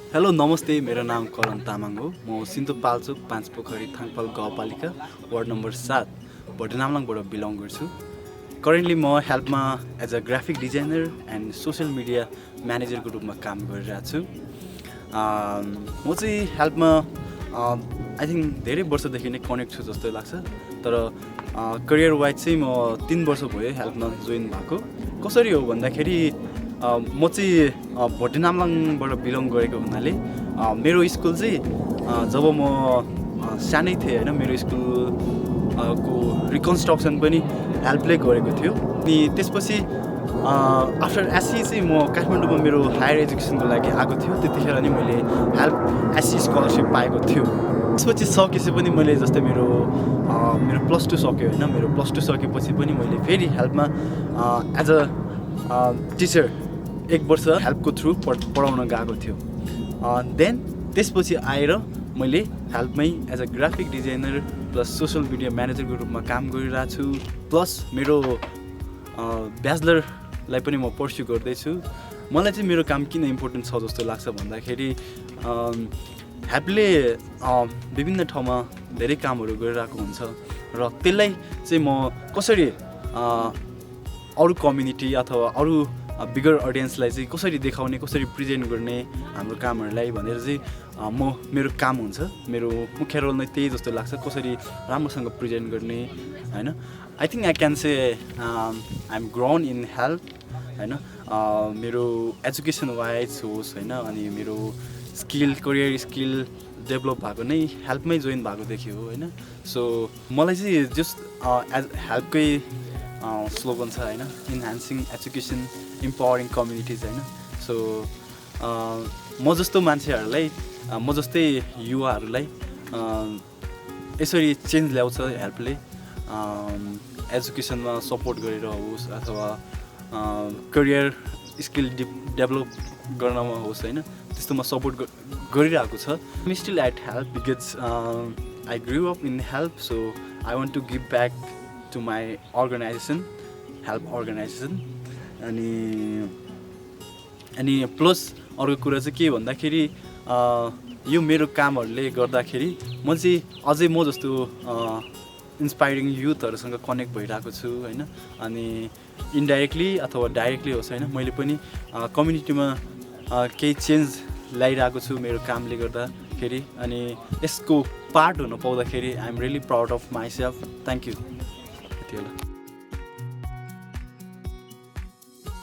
Hello नमस्ते, मेरो नाम करण तामाङ हो। म सिन्धुपाल्चोक 5 पोखरी थाङपाल गाउँपालिका वार्ड नम्बर 7 भटिनामलाङबाट बिलङ गर्छु। करेन्टली म हेल्पमा as a graphic designer and social media म्यानेजरको रूपमा काम गरिरहेको छु। म चाहिँ हेल्पमा आई थिङ्क धेरै वर्षदेखि नै कनेक्ट छु जस्तो लाग्छ। तर करियर वाइज चाहिँ म 3 वर्ष भयो हेल्पमा जोइन भएको। कसरी हो भन्दाखेरि म चाहिँ भटिनामलाङबाट बिलङ गरेको हुनाले मेरो स्कुल चाहिँ जब म सानै थिएँ होइन, मेरो स्कुल को रिकन्स्ट्रक्सन पनि हेल्पले गरेको थियो। अनि त्यसपछि आफ्टर एससी चाहिँ म काठमाडौँमा मेरो हायर एजुकेसनको लागि आएको थियो। त्यतिखेर नि मैले हेल्प एससी स्कलरसिप पाएको थियो। त्यसपछि सकेपछि पनि मैले जस्तै मेरो +2 सक्यो होइन, मेरो +2 सकेपछि पनि मैले फेरि हेल्पमा एज अ टिचर 1 वर्ष हेल्पको थ्रु पढाउन गएको थियो। देन त्यसपछि आएर मैले हेल्पमै as a graphic designer plus social media म्यानेजरको रूपमा काम गरिरहेको छु। प्लस मेरो ब्याचलरलाई पनि म पर्स्यु गर्दैछु। मलाई चाहिँ मेरो काम किन इम्पोर्टेन्ट छ जस्तो लाग्छ भन्दाखेरि हेल्पले विभिन्न ठाउँमा धेरै कामहरू गरिरहेको हुन्छ र त्यसलाई चाहिँ म कसरी अरू कम्युनिटी अथवा अरू बिगर अडियन्सलाई चाहिँ कसरी देखाउने, कसरी प्रेजेन्ट गर्ने हाम्रो कामहरूलाई भनेर चाहिँ मेरो काम हुन्छ। मेरो मुख्य रोल नै त्यही जस्तो लाग्छ, कसरी राम्रोसँग प्रेजेन्ट गर्ने होइन। I think I can say I am grown in help होइन। मेरो एजुकेसन वाइज होस् होइन, अनि मेरो करियर स्किल डेभलप भएको नै हेल्पमै जोइन भएकोदेखि हो होइन। सो मलाई चाहिँ जस्ट एज हेल्पकै स्लोगन छ होइन, इन्हान्सिङ एजुकेसन इम्पावरिङ कम्युनिटिज होइन। सो म जस्तो मान्छेहरूलाई, म जस्तै युवाहरूलाई यसरी चेन्ज ल्याउँछ हेल्पले। एजुकेसनमा सपोर्ट गरेर होस् अथवा करियर स्किल डेभलप गर्नमा होस् होइन, त्यस्तोमा सपोर्ट गरिरहेको छ। I am still at help because I grew up in help. So I want to give back to my organisation, help organisation. अनि प्लस अर्को कुरा चाहिँ के भन्दाखेरि यो मेरो कामहरूले गर्दाखेरि म चाहिँ अझै म जस्तो इन्सपायरिङ युथहरूसँग कनेक्ट भइरहेको छु होइन। अनि इन्डाइरेक्टली अथवा डाइरेक्टली होस् होइन, मैले पनि कम्युनिटीमा केही चेन्ज ल्याइरहेको छु मेरो कामले गर्दाखेरि। अनि यसको पार्ट हुन पाउँदाखेरि I am really proud of myself. Thank you. यति होला।